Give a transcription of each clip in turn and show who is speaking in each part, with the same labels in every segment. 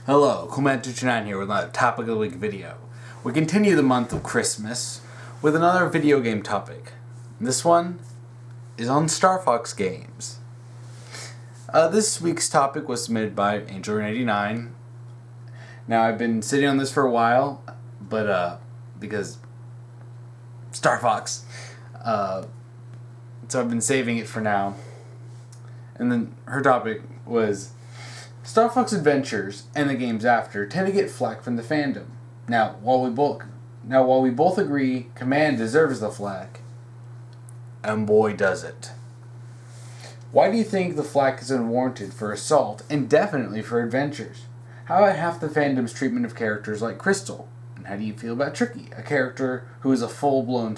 Speaker 1: Hello, Coolman229 here with another Topic of the Week video. We continue the month of Christmas with another video game topic. This one is on Star Fox games. This week's topic was submitted by Angel89. Now, I've been sitting on this for a while, but because Star Fox. So I've been saving it for now. And then her topic was Star Fox Adventures and the games after tend to get flack from the fandom. Now, while we both agree Command deserves the flack, and boy does it. Why do you think the flack is unwarranted for Assault and definitely for Adventures? How about half the fandom's treatment of characters like Krystal? And how do you feel about Tricky, a character who is a full-on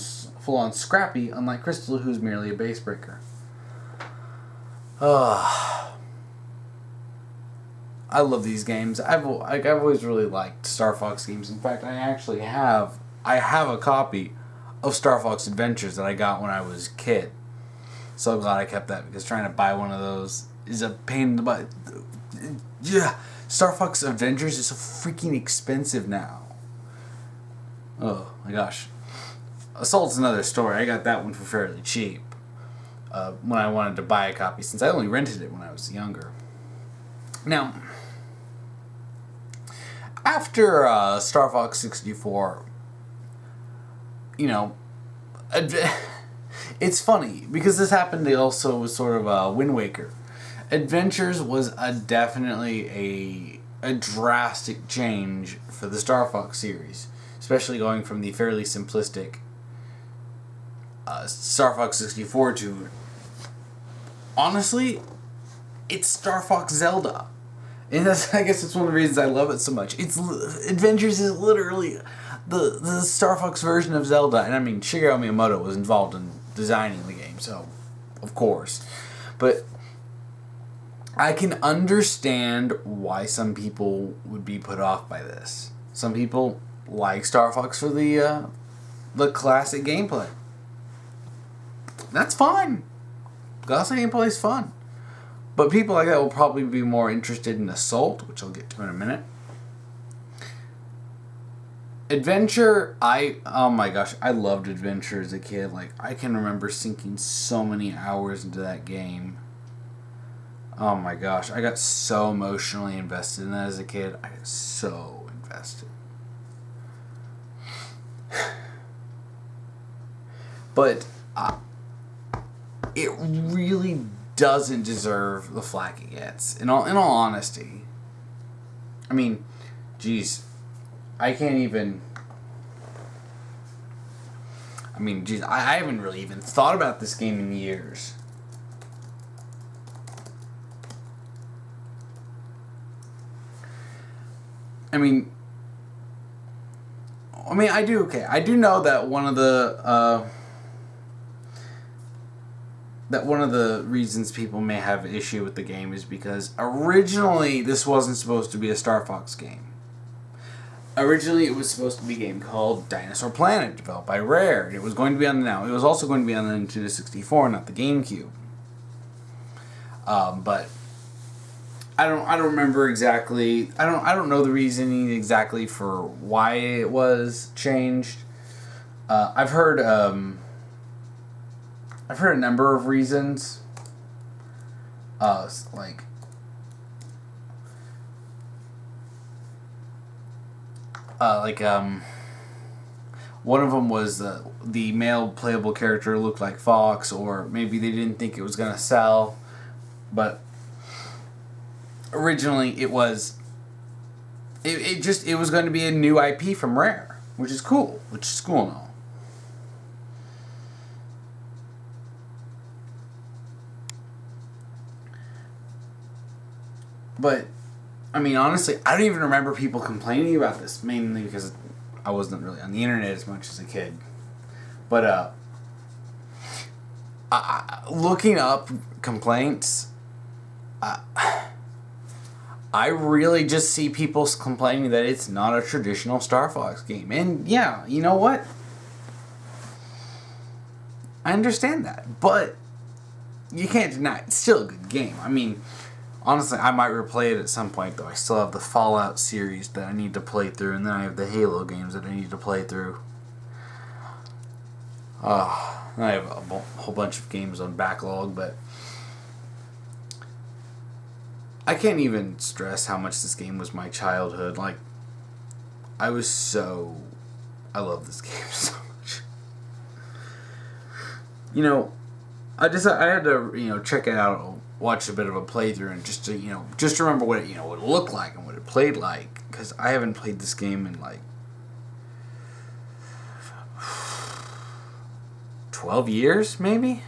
Speaker 1: scrappy, unlike Krystal, who's merely a base breaker? I love these games. I've always really liked Star Fox games. In fact, I actually have a copy of Star Fox Adventures that I got when I was a kid. So glad I kept that, because trying to buy one of those is a pain in the butt. Yeah, Star Fox Adventures is so freaking expensive now. Oh my gosh. Assault's another story. I got that one for fairly cheap when I wanted to buy a copy, since I only rented it when I was younger. Now, after Star Fox 64, you know, it's funny, because this happened also with sort of Wind Waker. Adventures was definitely a drastic change for the Star Fox series, especially going from the fairly simplistic Star Fox 64 to, honestly, it's Star Fox Zelda. And I guess that's one of the reasons I love it so much. Adventures is literally the Star Fox version of Zelda. And I mean, Shigeru Miyamoto was involved in designing the game, so of course. But I can understand why some people would be put off by this. Some people like Star Fox for the classic gameplay. That's fine. Classic gameplay is fun. But people like that will probably be more interested in Assault, which I'll get to in a minute. Adventure, oh my gosh, I loved Adventure as a kid. Like, I can remember sinking so many hours into that game. Oh my gosh, I got so emotionally invested in that as a kid. I got so invested. But it really doesn't deserve the flack it gets. In all honesty. I mean, geez, I haven't really even thought about this game in years. I do know that one of the reasons people may have an issue with the game is because originally this wasn't supposed to be a Star Fox game. Originally it was supposed to be a game called Dinosaur Planet, developed by Rare. It was going to be on it was also going to be on the Nintendo 64, not the GameCube. But I don't remember exactly. I don't know the reasoning exactly for why it was changed. I've heard a number of reasons. One of them was the male playable character looked like Fox, or maybe they didn't think it was gonna sell. But originally it was going to be a new IP from Rare, which is cool and all. But, I mean, honestly, I don't even remember people complaining about this, mainly because I wasn't really on the internet as much as a kid. But, looking up complaints, I really just see people complaining that it's not a traditional Star Fox game. And, yeah, you know what? I understand that, but you can't deny it. It's still a good game. I mean, Honestly, I might replay it at some point, though. I still have the Fallout series that I need to play through, and then I have the Halo games that I need to play through. I have a whole bunch of games on backlog, but I can't even stress how much this game was my childhood. Like, I love this game so much. You know, I had to, check it out, watch a bit of a playthrough, and just to remember what it, what it looked like and what it played like, because I haven't played this game in like 12 years, maybe?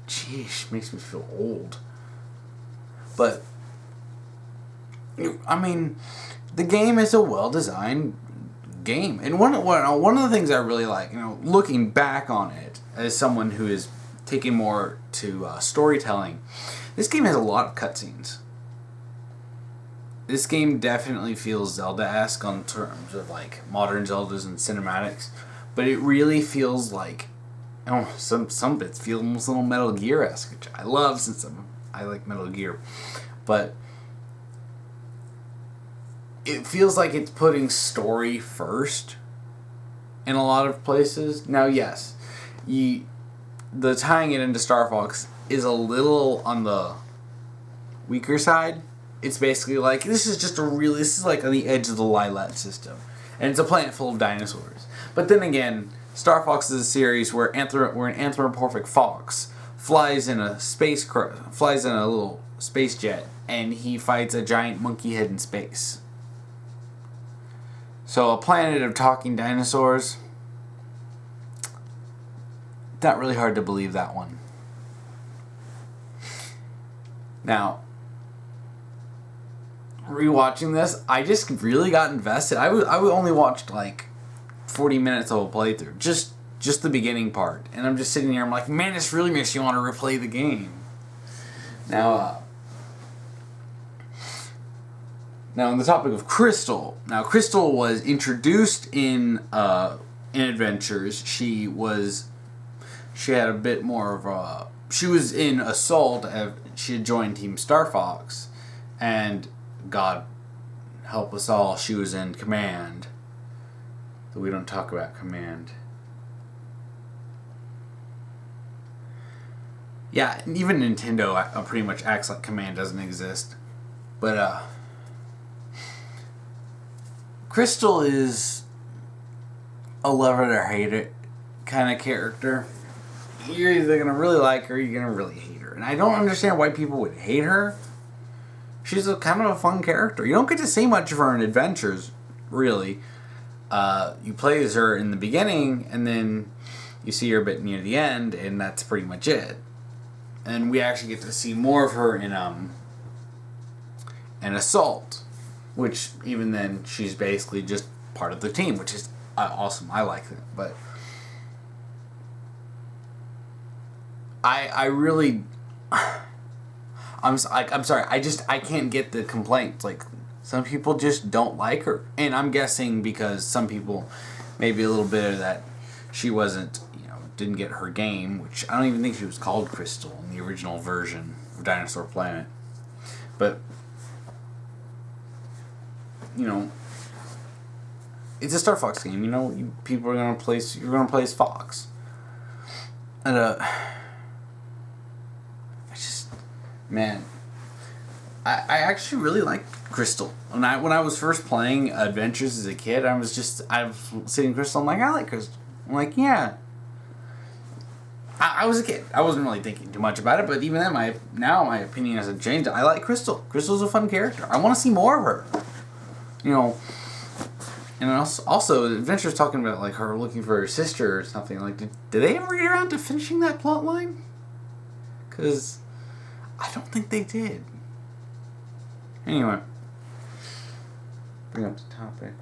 Speaker 1: Jeez, makes me feel old. But, I mean, the game is a well-designed game. And one of the things I really like, looking back on it, as someone who is taking more to storytelling, this game has a lot of cutscenes. This game definitely feels Zelda-esque on terms of like modern Zeldas and cinematics, but it really feels like, some bits feel almost a little Metal Gear-esque, which I love since I like Metal Gear, but it feels like it's putting story first in a lot of places. Now, yes, the tying it into Star Fox is a little on the weaker side. It's basically like, this is like on the edge of the Lilat system, and it's a planet full of dinosaurs. But then again, Star Fox is a series where an anthropomorphic fox flies in a little space jet, and he fights a giant monkey head in space. So a planet of talking dinosaurs. Not really hard to believe that one. Now, rewatching this, I just really got invested. I only watched like 40 minutes of a playthrough, just the beginning part, and I'm just sitting here. I'm like, man, this really makes you want to replay the game. Now, on the topic of Krystal. Now, Krystal was introduced in Adventures. She had a bit more of a... She was in Assault. She had joined Team Star Fox. And, God help us all, she was in Command. But we don't talk about Command. Yeah, even Nintendo pretty much acts like Command doesn't exist. But, Krystal is a love it or hate it kind of character. You're either going to really like her or you're going to really hate her. And I don't understand why people would hate her. She's a kind of a fun character. You don't get to see much of her in Adventures, really. You play as her in the beginning, and then you see her a bit near the end, and that's pretty much it. And we actually get to see more of her in Assault, which even then she's basically just part of the team, which is awesome. I like that, but I really, I'm sorry. I can't get the complaints. Like, some people just don't like her, and I'm guessing because some people maybe a little bitter that she wasn't, didn't get her game, which I don't even think she was called Krystal in the original version of Dinosaur Planet, but it's a Star Fox game. People are gonna place. You're gonna play as Fox, and man, I actually really liked Krystal. When I was first playing Adventures as a kid, I was sitting Krystal. I'm like, I like Krystal. I'm like, yeah. I was a kid. I wasn't really thinking too much about it, but even then, my opinion hasn't changed. I like Krystal. Krystal's a fun character. I want to see more of her. And also, Adventure's talking about like her looking for her sister or something. Like, did they ever get around to finishing that plot line? Because I don't think they did. Anyway, bring up the topic.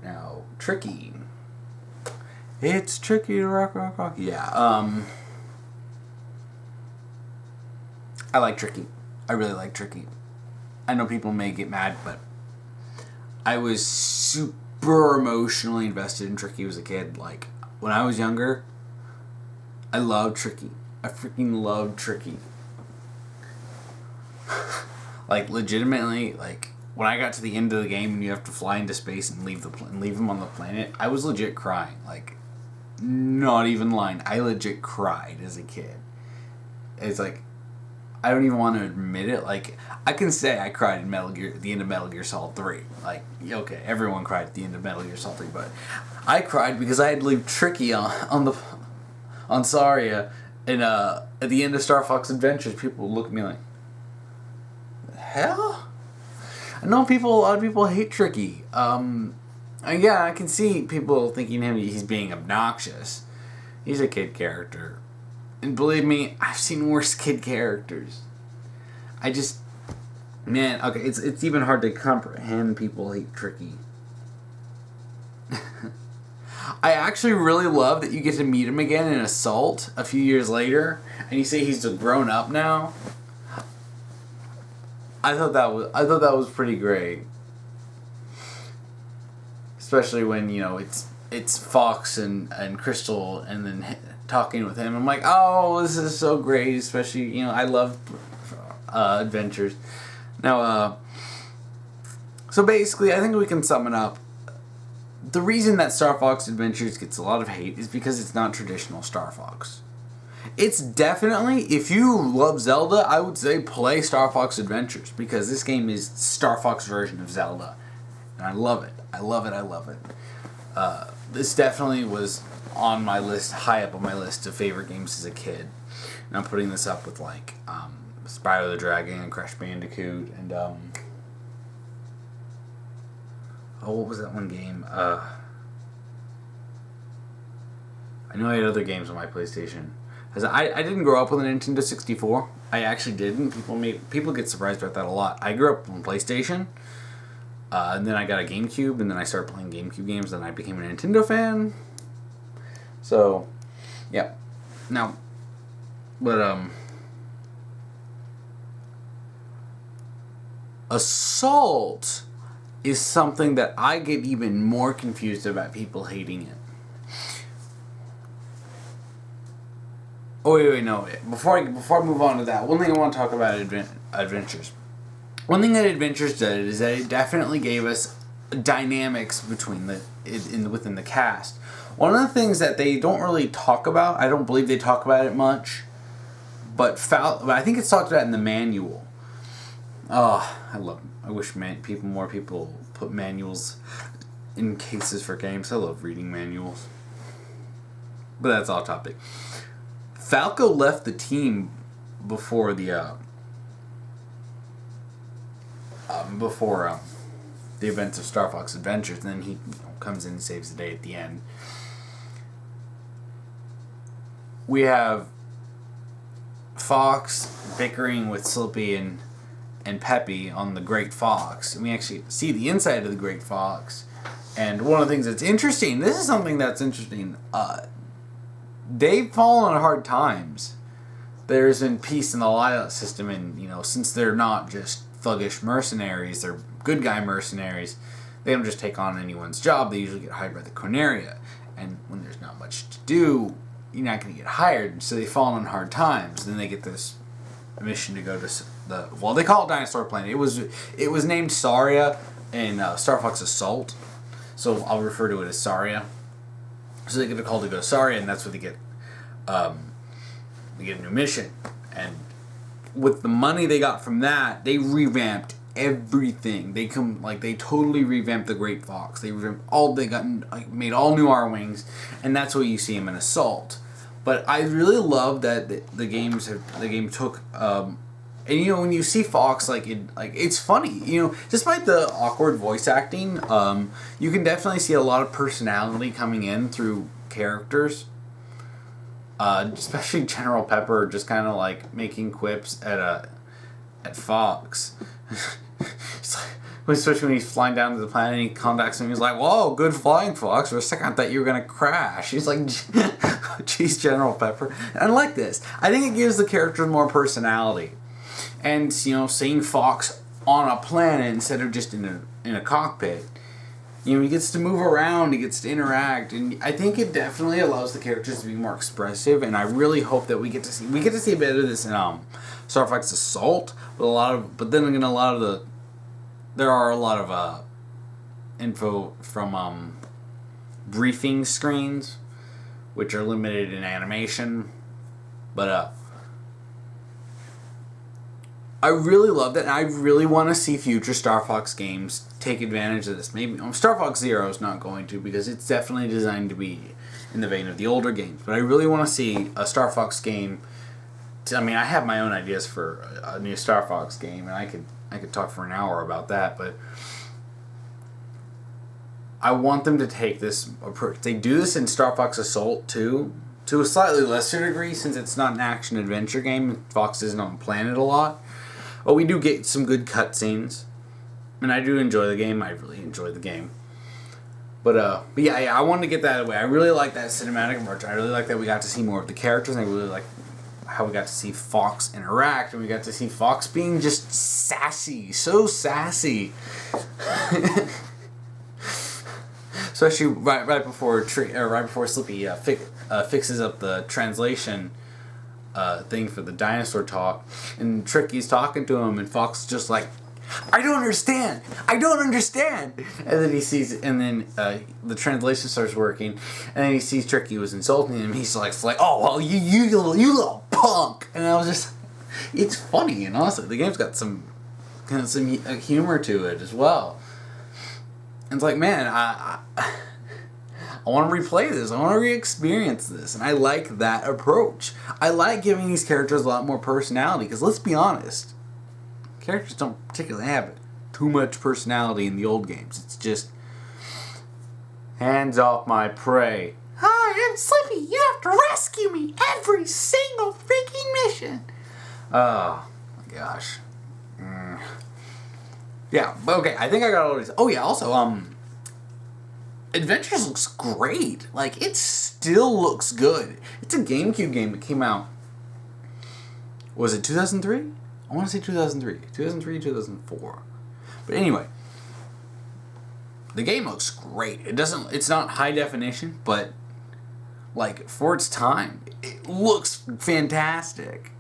Speaker 1: Now, Tricky. It's tricky to rock. Yeah, I like Tricky. I really like Tricky. I know people may get mad, but I was super emotionally invested in Tricky as a kid. Like, when I was younger, I loved Tricky. I freaking loved Tricky. Like, legitimately, like, when I got to the end of the game and you have to fly into space and leave them on the planet, I was legit crying. Like, not even lying. I legit cried as a kid. It's like, I don't even want to admit it. Like, I can say I cried in the end of Metal Gear Solid 3. Like, okay, everyone cried at the end of Metal Gear Solid 3, but I cried because I had to leave Tricky on Saria, and at the end of Star Fox Adventures, people would look at me like, the hell? I know a lot of people hate Tricky. Yeah, I can see people thinking he's being obnoxious. He's a kid character. And believe me, I've seen worse kid characters. Man, okay, it's even hard to comprehend people hate Tricky. I actually really love that you get to meet him again in Assault a few years later, and you say he's grown up now. I thought that was pretty great. Especially when, it's Fox and Krystal and then talking with him. I'm like, oh, this is so great. Especially, I love adventures. Now, so basically, I think we can sum it up. The reason that Star Fox Adventures gets a lot of hate is because it's not traditional Star Fox. It's definitely, if you love Zelda, I would say play Star Fox Adventures, because this game is Star Fox version of Zelda. And I love it. I love it. This definitely was on my list, high up on my list of favorite games as a kid. And I'm putting this up with, like, Spyro the Dragon and Crash Bandicoot and, what was that one game? I know I had other games on my PlayStation. Because I didn't grow up with a Nintendo 64. I actually didn't. People get surprised about that a lot. I grew up on PlayStation. And then I got a GameCube. And then I started playing GameCube games. And I became a Nintendo fan. So, yeah. Now, but, Assault is something that I get even more confused about people hating it. Oh, wait, no. Before I move on to that, one thing I want to talk about Adventures. One thing that Adventures did is that it definitely gave us dynamics within the cast. One of the things that they don't really talk about, I don't believe they talk about it much, but I think it's talked about in the manual. Oh, I love them. I wish more people put manuals in cases for games. I love reading manuals. But that's off topic. Falco left the team before the events of Star Fox Adventures, and then he comes in and saves the day at the end. We have Fox bickering with Slippy and Peppy on the Great Fox, and we actually see the inside of the Great Fox. And one of the things that's interesting, this is something that's interesting, they've fallen on hard times. There's been peace in the Lylat system, and, since they're not just thuggish mercenaries, they're good guy mercenaries, they don't just take on anyone's job, they usually get hired by the Corneria. And when there's not much to do, you're not going to get hired, so they've fallen on hard times. Then they get this mission to go to they call it Dinosaur Planet. It was named Saria in Star Fox Assault, so I'll refer to it as Saria. So they get a call to go to Saria, and that's where they get a new mission. And with the money they got from that, they revamped everything. They totally revamped the Great Fox. They revamped made all new R-Wings, and that's what you see them in Assault. But I really love that the game took and when you see Fox, it's funny. Despite the awkward voice acting, you can definitely see a lot of personality coming in through characters. Especially General Pepper, just kind of making quips at Fox. Especially when he's flying down to the planet and he contacts him, he's like, "Whoa, good flying, Fox. For a second I thought you were gonna crash." He's like, "Geez, General Pepper." And I like this. I think it gives the characters more personality. And seeing Fox on a planet instead of just in a cockpit, he gets to move around, he gets to interact, and I think it definitely allows the characters to be more expressive. And I really hope that we get to see a bit of this in Star Fox Assault, but then again, there are a lot of info from briefing screens, which are limited in animation, but I really love that, and I really want to see future Star Fox games take advantage of this. Maybe Star Fox Zero is not going to, because it's definitely designed to be in the vein of the older games. But I really want to see a Star Fox game. I have my own ideas for a new Star Fox game, and I could talk for an hour about that. But I want them to take this approach. They do this in Star Fox Assault too, to a slightly lesser degree, since it's not an action adventure game. Fox isn't on the planet a lot. But we do get some good cutscenes, and I do enjoy the game. I really enjoy the game. But yeah, I wanted to get that away. I really like that cinematic approach. I really like that we got to see more of the characters, and I really like how we got to see Fox interact, and we got to see Fox being just sassy, so sassy. Especially right before Slippy fixes up the translation thing for the dinosaur talk, and Tricky's talking to him, and Fox is just like, I don't understand. And then the translation starts working, and then he sees Tricky was insulting him. He's like, oh well, you little punk. And I was just, it's funny, and honestly, the game's got some humor to it as well. And it's like, man, I want to replay this. I want to re-experience this. And I like that approach. I like giving these characters a lot more personality. Because let's be honest, characters don't particularly have too much personality in the old games. It's just, hands off my prey. Hi, I'm Slippy. You have to rescue me every single freaking mission. Oh, my gosh. Yeah, okay, I think I got all these. Oh, yeah, also, Adventures looks great. Like, it still looks good. It's a GameCube game that came out, was it 2003? I want to say 2003. 2003, 2004. But anyway, the game looks great. It's not high definition, but, like, for its time, it looks fantastic.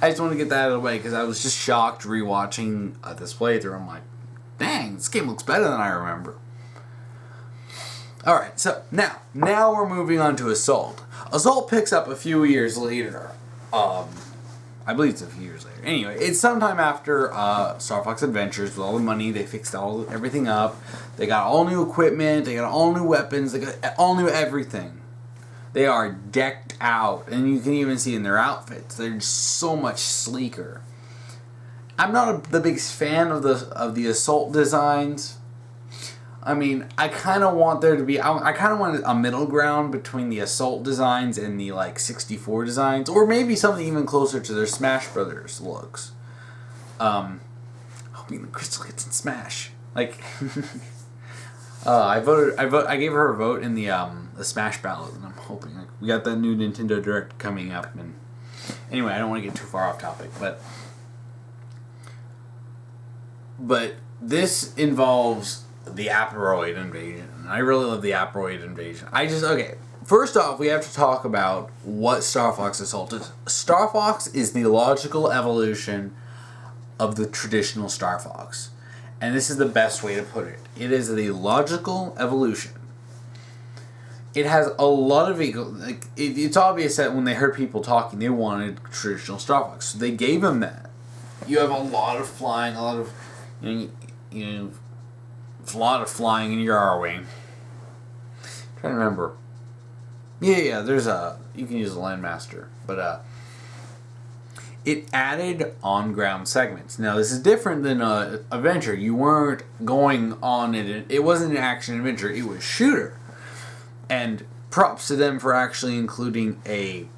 Speaker 1: I just want to get that out of the way, because I was just shocked rewatching this playthrough. I'm like, dang, this game looks better than I remember. Alright, so now we're moving on to Assault. Assault picks up a few years later. I believe it's a few years later. Anyway, it's sometime after Star Fox Adventures. With all the money, they fixed everything up. They got all new equipment. They got all new weapons. They got all new everything. They are decked out, and you can even see in their outfits, they're just so much sleeker. I'm not the biggest fan of the Assault designs. I mean, I kind of want there to be, I kind of want a middle ground between the Assault designs and the, like, 64 designs, or maybe something even closer to their Smash Brothers looks. Hoping the Krystal gets in Smash. Like, I gave her a vote in the Smash ballot, and I'm hoping, like, we got that new Nintendo Direct coming up, and anyway, I don't want to get too far off topic, but this involves the Aperoid invasion. I really love the Aperoid invasion. First off, we have to talk about what Star Fox Assault is. Star Fox is the logical evolution of the traditional Star Fox. And this is the best way to put it. It is the logical evolution. It has a lot of it's obvious that when they heard people talking, they wanted traditional Star Fox. So they gave them that. You have a lot of flying, a lot of a lot of flying in your R-Wing. Trying to remember. Yeah, you can use a Landmaster, but it added on-ground segments. Now, this is different than Adventure. You weren't going on it. It wasn't an action adventure. It was shooter. And props to them for actually including a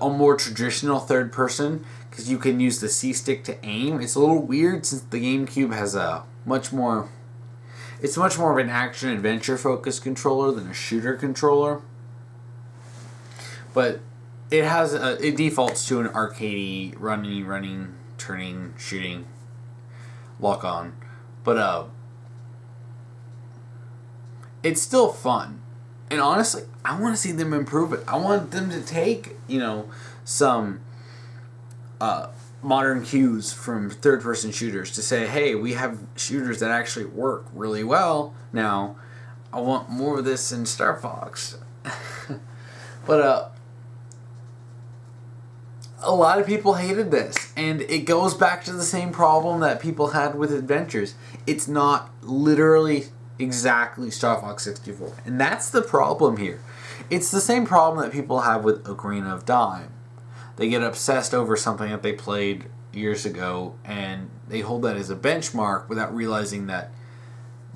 Speaker 1: more traditional third person, because you can use the C-stick to aim. It's a little weird since the GameCube has much more of an action adventure focused controller than a shooter controller. But it defaults to an arcadey running, turning, shooting, lock on. But it's still fun. And honestly, I want to see them improve it. I want them to take, some modern cues from third-person shooters to say, hey, we have shooters that actually work really well now. I want more of this in Star Fox. But a lot of people hated this, and it goes back to the same problem that people had with Adventures. It's not literally exactly Star Fox 64, and that's the problem here. It's the same problem that people have with Ocarina of Time. They get obsessed over something that they played years ago, and they hold that as a benchmark without realizing that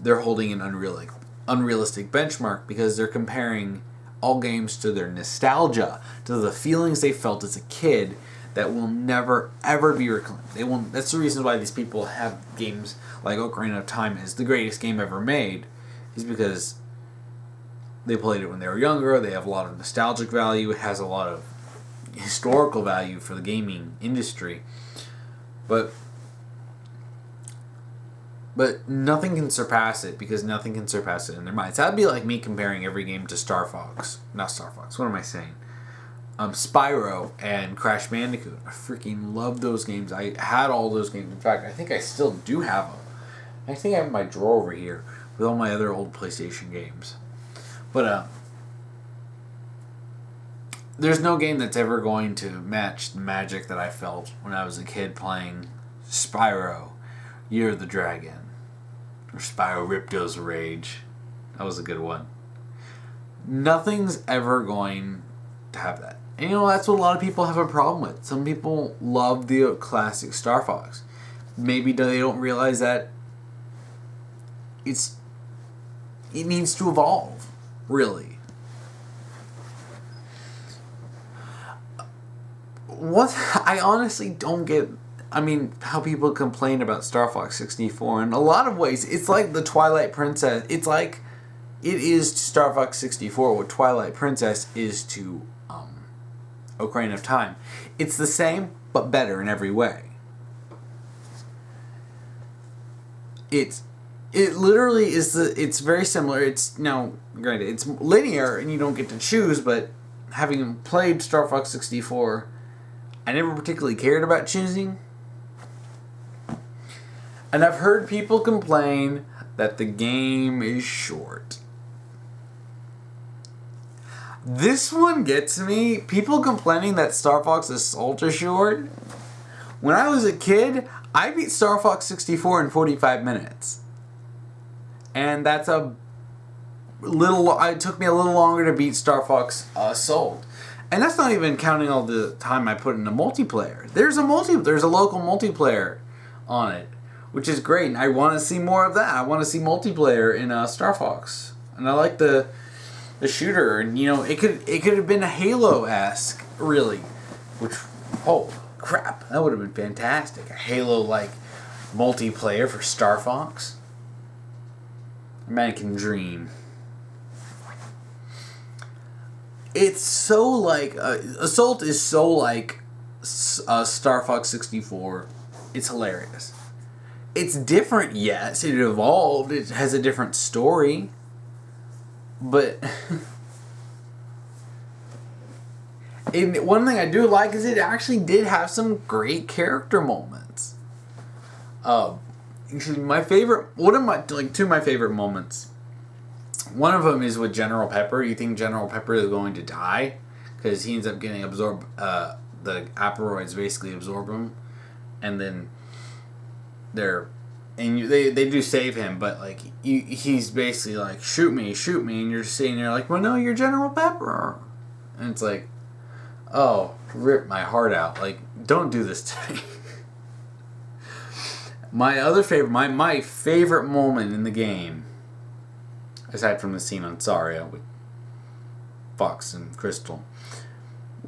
Speaker 1: they're holding an unrealistic benchmark, because they're comparing all games to their nostalgia, to the feelings they felt as a kid that will never ever be reclaimed. They won't. That's the reason why these people have games like Ocarina of Time as the greatest game ever made, is because they played it when they were younger. They have a lot of nostalgic value. It has a lot of historical value for the gaming industry, but nothing can surpass it, because nothing can surpass it in their minds. That'd be like me comparing every game to not Star Fox, what am I saying? Spyro and Crash Bandicoot. I freaking love those games. I had all those games. In fact, I think I still do have them. I think I have my drawer over here with all my other old PlayStation games. But there's no game that's ever going to match the magic that I felt when I was a kid playing Spyro, Year of the Dragon, or Spyro Ripto's Rage. That was a good one. Nothing's ever going to have that. And that's what a lot of people have a problem with. Some people love the classic Star Fox. Maybe they don't realize that it needs to evolve, really. What I honestly don't get, how people complain about Star Fox 64. In a lot of ways, it's like the Twilight Princess. It's like it is to Star Fox 64 what Twilight Princess is to Ocarina of Time. It's the same, but better in every way. It literally is it's very similar. It's now, granted, it's linear and you don't get to choose, but having played Star Fox 64, I never particularly cared about choosing. And I've heard people complain that the game is short. This one gets me. People complaining that Star Fox Assault is short. When I was a kid, I beat Star Fox 64 in 45 minutes. And that's it took me a little longer to beat Star Fox Assault. And that's not even counting all the time I put into multiplayer. There's a local multiplayer on it, which is great. And I want to see more of that. I want to see multiplayer in Star Fox. And I like the shooter, and it could have been a Halo-esque, really, which, oh crap, that would have been fantastic. A Halo-like multiplayer for Star Fox. American dream. It's so like Assault is so like Star Fox 64. It's hilarious. It's different, yes. It evolved. It has a different story. But one thing I do like is it actually did have some great character moments. Actually, two of my favorite moments. One of them is with General Pepper. You think General Pepper is going to die because he ends up getting absorbed. The aperoids basically absorb him, and then they do save him, but like he's basically like, shoot me, and you're sitting there like, well, no, you're General Pepper, and it's like, oh, rip my heart out, like, don't do this to me. My favorite moment in the game, aside from the scene on Saria with Fox and Krystal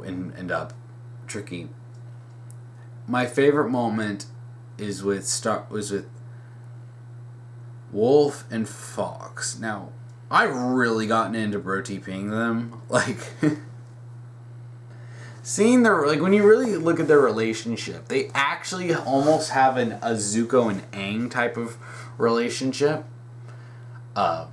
Speaker 1: and Tricky, my favorite moment was with Wolf and Fox. Now, I've really gotten into bro-TPing them. Like, seeing when you really look at their relationship, they actually almost have an Zuko and Aang type of relationship. And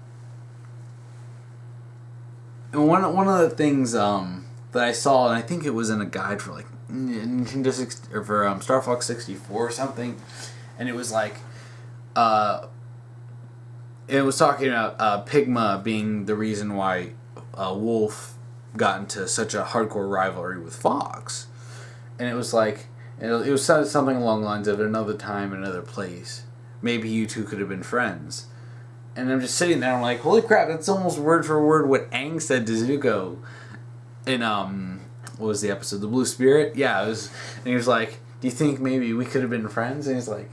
Speaker 1: one of the things that I saw, and I think it was in a guide for like Nintendo 60, or for Star Fox 64 or something, and it was like, it was talking about Pigma being the reason why Wolf got into such a hardcore rivalry with Fox, and it was like, it was something along the lines of another time, another place. Maybe you two could have been friends. And I'm just sitting there, I'm like, holy crap, that's almost word for word what Aang said to Zuko in, what was the episode? The Blue Spirit? Yeah, it was, and he was like, do you think maybe we could have been friends? And he's like,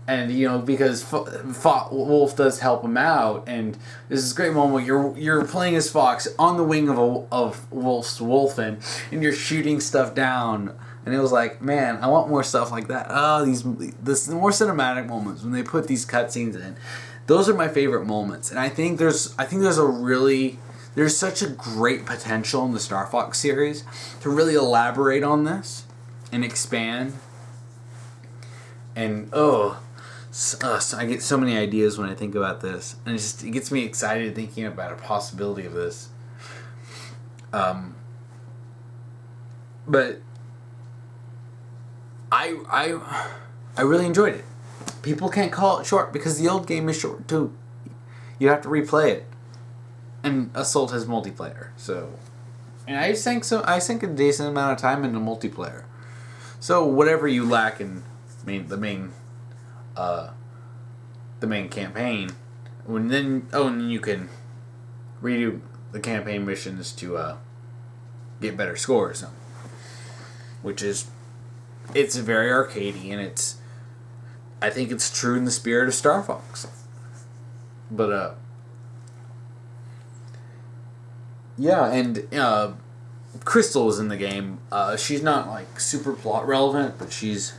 Speaker 1: and, you know, because Wolf does help him out, and there's this great moment where you're playing as Fox on the wing of Wolf's Wolfen, and you're shooting stuff down. And it was like, man, I want more stuff like that. Oh, this more cinematic moments when they put these cutscenes in. Those are my favorite moments, and I think there's such a great potential in the Star Fox series to really elaborate on this and expand. And I get so many ideas when I think about this, and it gets me excited thinking about a possibility of this. But I really enjoyed it. People can't call it short because the old game is short too. You have to replay it, and Assault has multiplayer. So, and I sank a decent amount of time into multiplayer. So whatever you lack in the main campaign, and then you can redo the campaign missions to get better scores, which is. It's very arcadey, and I think it's true in the spirit of Star Fox. But, yeah, and, Krystal is in the game. She's not, like, super plot relevant, but she's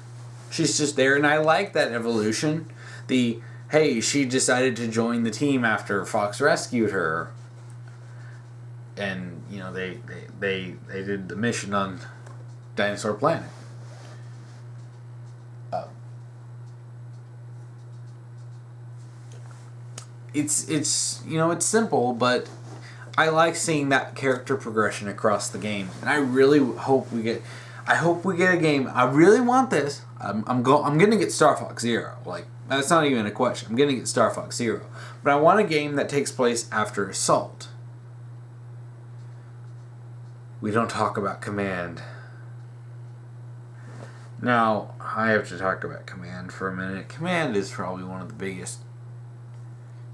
Speaker 1: just there, and I like that evolution. Hey, she decided to join the team after Fox rescued her. And, you know, they did the mission on Dinosaur Planet. It's you know, it's simple, but I like seeing that character progression across the game, and I really hope we get a game. I really want this. I'm gonna get Star Fox Zero. Like, that's not even a question. I'm gonna get Star Fox Zero, but I want a game that takes place after Assault. We don't talk about Command. Now, I have to talk about Command for a minute. Command is probably one of the biggest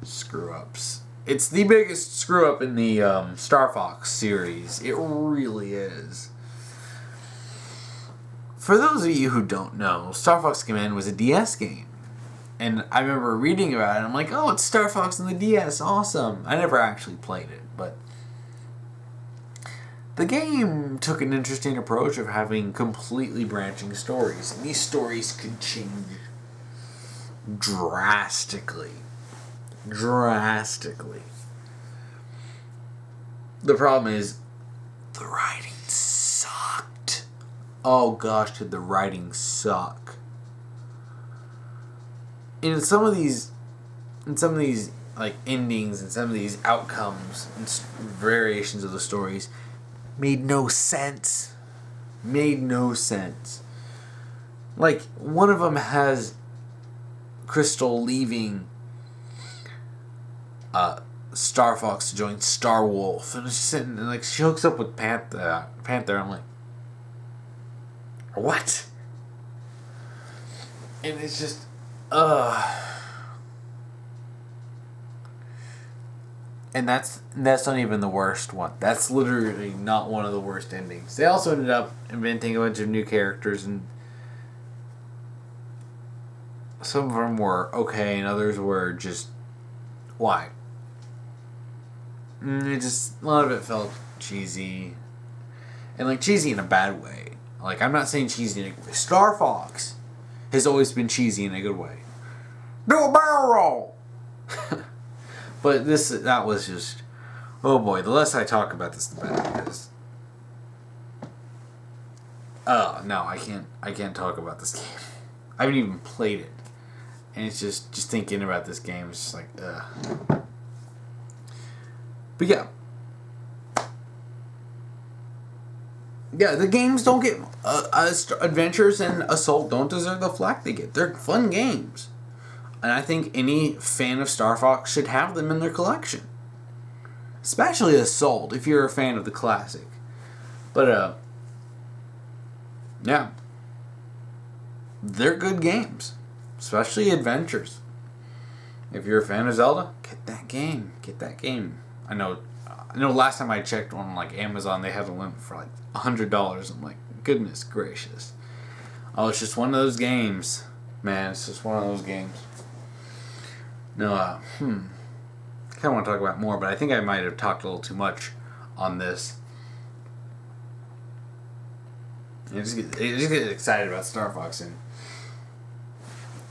Speaker 1: screw-ups. It's the biggest screw-up in the Star Fox series. It really is. For those of you who don't know, Star Fox Command was a DS game. And I remember reading about it, and I'm like, oh, it's Star Fox on the DS, awesome. I never actually played it, but the game took an interesting approach of having completely branching stories. And these stories could change drastically. The problem is the writing sucked. Oh gosh, did the writing suck. In some of these like endings and some of these outcomes and variations of the stories made no sense. Like, one of them has Krystal leaving Star Fox to join Star Wolf, and it's just sitting, and like, she hooks up with Panther. I'm like, what? And it's just, and that's not even the worst one. That's literally not one of the worst endings. They also ended up inventing a bunch of new characters, and some of them were okay, and others were just, why? A lot of it felt cheesy. And, like, cheesy in a bad way. Like, I'm not saying cheesy in a good way. Star Fox has always been cheesy in a good way. Do a barrel roll! But that was just, oh boy, the less I talk about this, the better, because, no, I can't talk about this game. I haven't even played it. And it's just thinking about this game, it's just like, ugh. But yeah. Yeah, the games don't get Adventures and Assault don't deserve the flack they get. They're fun games, and I think any fan of Star Fox should have them in their collection. Especially Assault, if you're a fan of the classic. But yeah, they're good games, especially Adventures. If you're a fan of Zelda, get that game. Get that game. I know. Last time I checked on like Amazon, they had a limit for like $100. I'm like, goodness gracious. Oh, it's just one of those games, man. It's just one of those games. No, I kind of want to talk about more, but I think I might have talked a little too much on this. I just get excited about Star Fox. And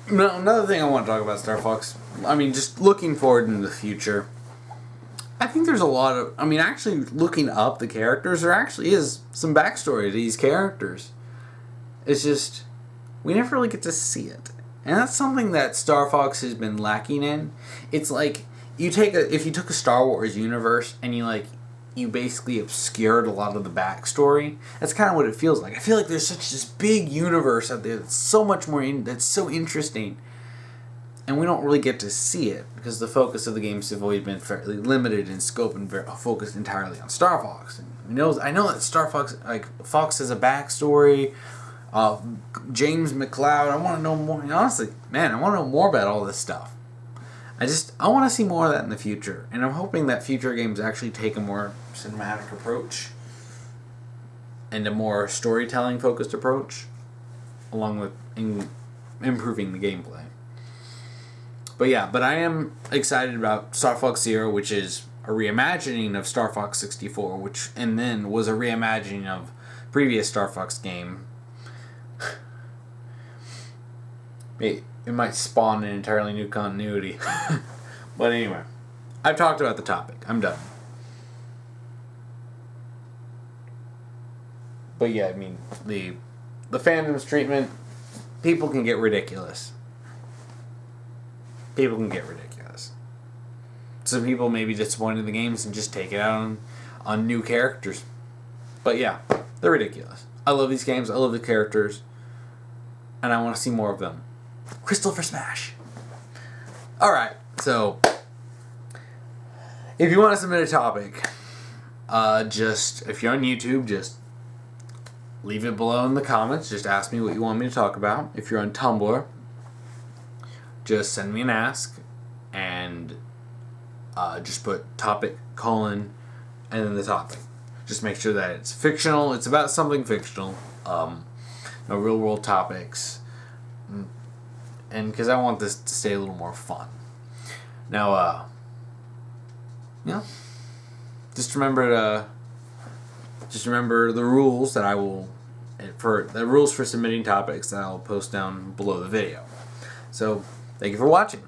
Speaker 1: another thing I want to talk about Star Fox, I mean, just looking forward into the future, I think there's a lot of, actually looking up the characters, there actually is some backstory to these characters. It's just, we never really get to see it. And that's something that Star Fox has been lacking in. It's like, if you took a Star Wars universe and you basically obscured a lot of the backstory, that's kind of what it feels like. I feel like there's such this big universe out there that's so much more, that's so interesting. And we don't really get to see it because the focus of the games have always been fairly limited in scope and focused entirely on Star Fox. And I know that Star Fox, Fox has a backstory. James McCloud, I want to know more. And honestly, man, I want to know more about all this stuff. I want to see more of that in the future. And I'm hoping that future games actually take a more cinematic approach and a more storytelling focused approach, along with improving the gameplay. But I am excited about Star Fox Zero, which is a reimagining of Star Fox 64, and then was a reimagining of previous Star Fox game. It might spawn an entirely new continuity. But anyway, I've talked about the topic. I'm done. But yeah, the fandom's treatment, people can get ridiculous. People can get ridiculous. Some people may be disappointed in the games and just take it out on new characters. But yeah, they're ridiculous. I love these games. I love the characters. And I want to see more of them. Krystal for Smash. Alright, so if you want to submit a topic, if you're on YouTube, just leave it below in the comments. Just ask me what you want me to talk about. If you're on Tumblr, just send me an ask and just put topic, and then the topic. Just make sure that it's fictional. It's about something fictional. No real world topics. And because I want this to stay a little more fun. Now, just remember the rules that for submitting topics that I'll post down below the video. So, thank you for watching.